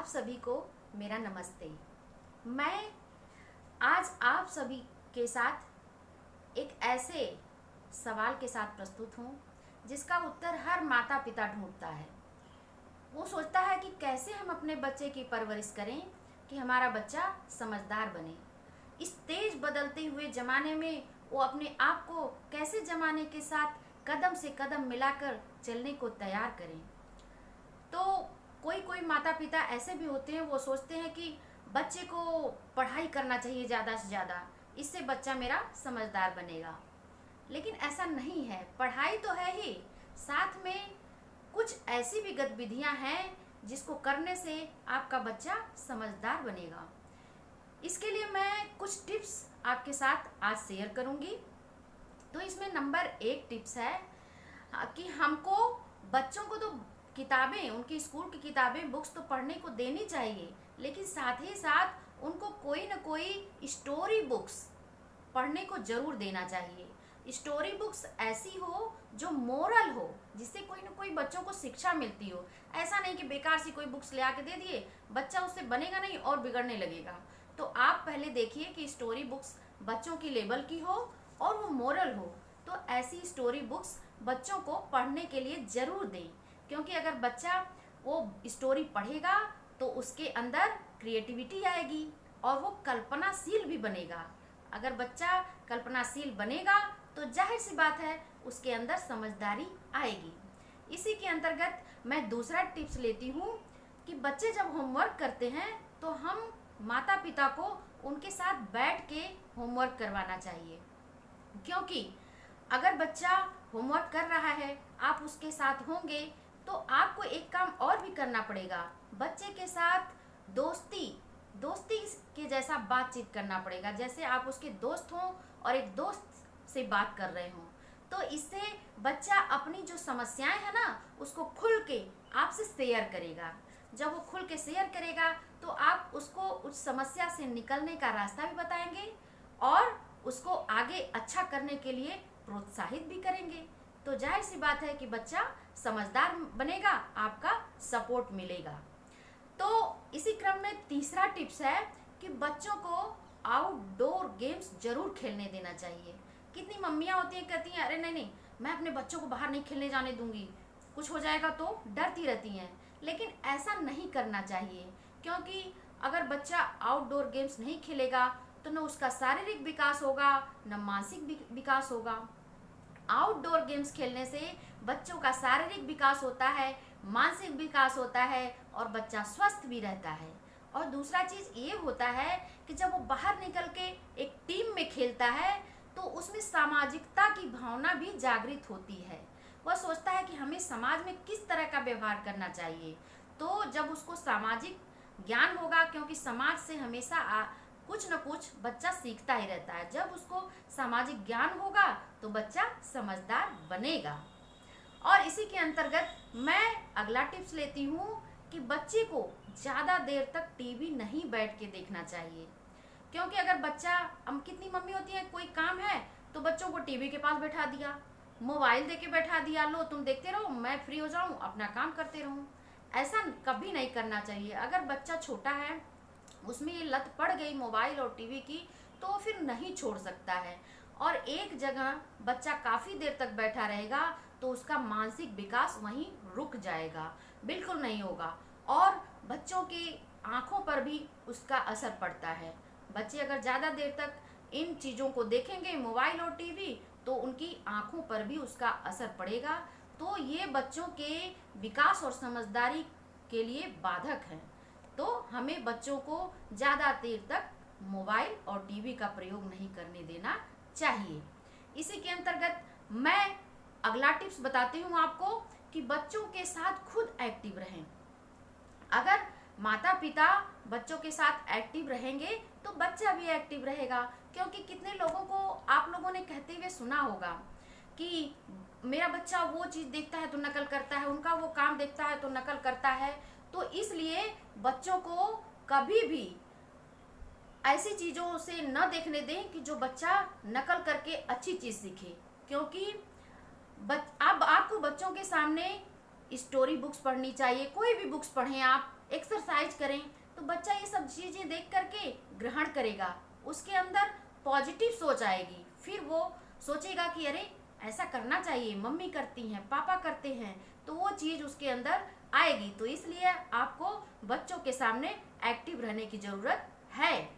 आप सभी को मेरा नमस्ते। मैं आज आप सभी के साथ एक ऐसे सवाल के साथ प्रस्तुत हूँ जिसका उत्तर हर माता पिता ढूंढता है। वो सोचता है कि कैसे हम अपने बच्चे की परवरिश करें कि हमारा बच्चा समझदार बने। इस तेज बदलते हुए ज़माने में वो अपने आप को कैसे ज़माने के साथ कदम से कदम मिलाकर चलने को तैयार करें। तो कोई कोई माता पिता ऐसे भी होते हैं, वो सोचते हैं कि बच्चे को पढ़ाई करना चाहिए ज़्यादा से ज़्यादा, इससे बच्चा मेरा समझदार बनेगा। लेकिन ऐसा नहीं है। पढ़ाई तो है ही, साथ में कुछ ऐसी भी गतिविधियां हैं जिसको करने से आपका बच्चा समझदार बनेगा। इसके लिए मैं कुछ टिप्स आपके साथ आज शेयर करूंगी। तो इसमें नंबर 1 टिप्स है कि हमको बच्चों को तो किताबें, उनकी स्कूल की किताबें, बुक्स तो पढ़ने को देनी चाहिए, लेकिन साथ ही साथ उनको कोई ना कोई स्टोरी बुक्स पढ़ने को जरूर देना चाहिए। स्टोरी बुक्स ऐसी हो जो मोरल हो, जिससे कोई ना कोई बच्चों को शिक्षा मिलती हो। ऐसा नहीं कि बेकार सी कोई बुक्स ले आके दे दिए, बच्चा उससे बनेगा नहीं और बिगड़ने लगेगा। तो आप पहले देखिए कि स्टोरी बुक्स बच्चों की लेवल की हो और वो मोरल हो। तो ऐसी स्टोरी बुक्स बच्चों को पढ़ने के लिए ज़रूर दें, क्योंकि अगर बच्चा वो स्टोरी पढ़ेगा तो उसके अंदर क्रिएटिविटी आएगी और वो कल्पनाशील भी बनेगा। अगर बच्चा कल्पनाशील बनेगा तो जाहिर सी बात है उसके अंदर समझदारी आएगी। इसी के अंतर्गत मैं दूसरा टिप्स लेती हूँ कि बच्चे जब होमवर्क करते हैं तो हम माता पिता को उनके साथ बैठ के होमवर्क करवाना चाहिए। क्योंकि अगर बच्चा होमवर्क कर रहा है, आप उसके साथ होंगे, तो आपको एक काम और भी करना पड़ेगा। बच्चे के साथ दोस्ती दोस्ती के जैसा बातचीत करना पड़ेगा, जैसे आप उसके दोस्त हों और एक दोस्त से बात कर रहे हों। तो इससे बच्चा अपनी जो समस्याएं हैं ना, उसको खुल के आपसे शेयर करेगा। जब वो खुल के शेयर करेगा तो आप उसको उस समस्या से निकलने का रास्ता भी बताएंगे और उसको आगे अच्छा करने के लिए प्रोत्साहित भी करेंगे। तो जाहिर सी बात है कि बच्चा समझदार बनेगा, आपका सपोर्ट मिलेगा। तो इसी क्रम में तीसरा टिप्स है कि बच्चों को आउटडोर गेम्स जरूर खेलने देना चाहिए। कितनी मम्मियाँ होती हैं, कहती हैं अरे नहीं नहीं, मैं अपने बच्चों को बाहर नहीं खेलने जाने दूंगी, कुछ हो जाएगा, तो डरती रहती हैं। लेकिन ऐसा नहीं करना चाहिए, क्योंकि अगर बच्चा आउटडोर गेम्स नहीं खेलेगा तो न उसका शारीरिक विकास होगा न मानसिक विकास होगा। आउटडोर गेम्स खेलने से बच्चों का शारीरिक विकास होता है, मानसिक विकास होता है और बच्चा स्वस्थ भी रहता है। और दूसरा चीज़ ये होता है कि जब वो बाहर निकल के एक टीम में खेलता है तो उसमें सामाजिकता की भावना भी जागृत होती है। वह सोचता है कि हमें समाज में किस तरह का व्यवहार करना चाहिए। तो जब उसको सामाजिक ज्ञान होगा, क्योंकि समाज से हमेशा कुछ न कुछ बच्चा सीखता ही रहता है, जब उसको सामाजिक ज्ञान होगा तो बच्चा समझदार बनेगा। और इसी के अंतर्गत मैं अगला टिप्स लेती हूँ कि बच्चे को ज़्यादा देर तक टीवी नहीं बैठ के देखना चाहिए। क्योंकि अगर बच्चा, हम कितनी मम्मी होती हैं, कोई काम है तो बच्चों को टीवी के पास बैठा दिया, मोबाइल दे के बैठा दिया, लो तुम देखते रहो, मैं फ्री हो जाऊँ, अपना काम करते रहूँ। ऐसा कभी नहीं करना चाहिए। अगर बच्चा छोटा है, उसमें ये लत पड़ गई मोबाइल और टीवी की, तो फिर नहीं छोड़ सकता है और एक जगह बच्चा काफ़ी देर तक बैठा रहेगा तो उसका मानसिक विकास वहीं रुक जाएगा, बिल्कुल नहीं होगा। और बच्चों की आँखों पर भी उसका असर पड़ता है। बच्चे अगर ज़्यादा देर तक इन चीज़ों को देखेंगे, मोबाइल और टीवी, तो उनकी आँखों पर भी उसका असर पड़ेगा। तो ये बच्चों के विकास और समझदारी के लिए बाधक है। तो हमें बच्चों को ज़्यादा देर तक मोबाइल और टीवी का प्रयोग नहीं करने देना चाहिए। इसी के अंतर्गत मैं अगला टिप्स बताती हूँ आपको कि बच्चों के साथ खुद एक्टिव रहें। अगर माता पिता बच्चों के साथ एक्टिव रहेंगे तो बच्चा भी एक्टिव रहेगा। क्योंकि कितने लोगों को आप लोगों ने कहते हुए सुना होगा कि मेरा बच्चा वो चीज़ देखता है तो नकल करता है, उनका वो काम देखता है तो नकल करता है। तो इसलिए बच्चों को कभी भी ऐसी चीज़ों से न देखने दें कि जो बच्चा नकल करके अच्छी चीज़ सीखे। क्योंकि अब आपको बच्चों के सामने स्टोरी बुक्स पढ़नी चाहिए, कोई भी बुक्स पढ़ें आप, एक्सरसाइज करें, तो बच्चा ये सब चीज़ें देख करके ग्रहण करेगा, उसके अंदर पॉजिटिव सोच आएगी। फिर वो सोचेगा कि अरे ऐसा करना चाहिए, मम्मी करती हैं, पापा करते हैं, तो वो चीज़ उसके अंदर आएगी। तो इसलिए आपको बच्चों के सामने एक्टिव रहने की ज़रूरत है।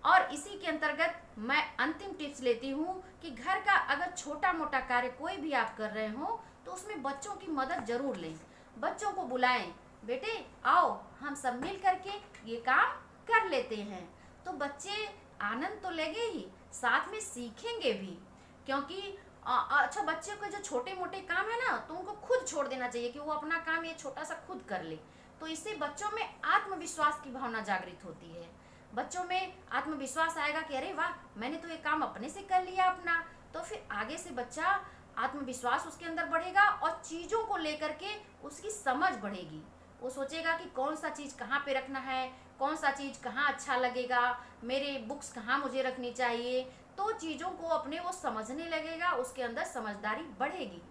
और इसी के अंतर्गत मैं अंतिम टिप्स लेती हूँ कि घर का अगर छोटा मोटा कार्य कोई भी आप कर रहे हो तो उसमें बच्चों की मदद जरूर लें। बच्चों को बुलाएं, बेटे आओ हम सब मिल करके ये काम कर लेते हैं। तो बच्चे आनंद तो लेंगे ही, साथ में सीखेंगे भी। क्योंकि अच्छा, बच्चे को जो छोटे मोटे काम है ना, तो उनको खुद छोड़ देना चाहिए कि वो अपना काम ये छोटा सा खुद कर ले। तो इससे बच्चों में आत्मविश्वास की भावना जागृत होती है। बच्चों में आत्मविश्वास आएगा कि अरे वाह, मैंने तो ये काम अपने से कर लिया अपना। तो फिर आगे से बच्चा आत्मविश्वास उसके अंदर बढ़ेगा और चीज़ों को लेकर के उसकी समझ बढ़ेगी। वो सोचेगा कि कौन सा चीज़ कहाँ पे रखना है, कौन सा चीज़ कहाँ अच्छा लगेगा, मेरे बुक्स कहाँ मुझे रखनी चाहिए। तो चीज़ों को अपने वो समझने लगेगा, उसके अंदर समझदारी बढ़ेगी।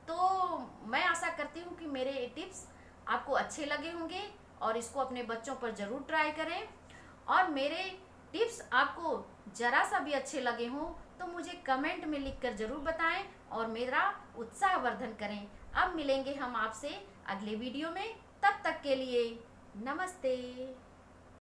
तो मैं आशा करती हूँ कि मेरे टिप्स आपको अच्छे लगे होंगे और इसको अपने बच्चों पर ज़रूर ट्राई करें। और मेरे टिप्स आपको ज़रा सा भी अच्छे लगे हों तो मुझे कमेंट में लिखकर ज़रूर बताएं और मेरा उत्साहवर्धन करें। अब मिलेंगे हम आपसे अगले वीडियो में, तब तक के लिए नमस्ते।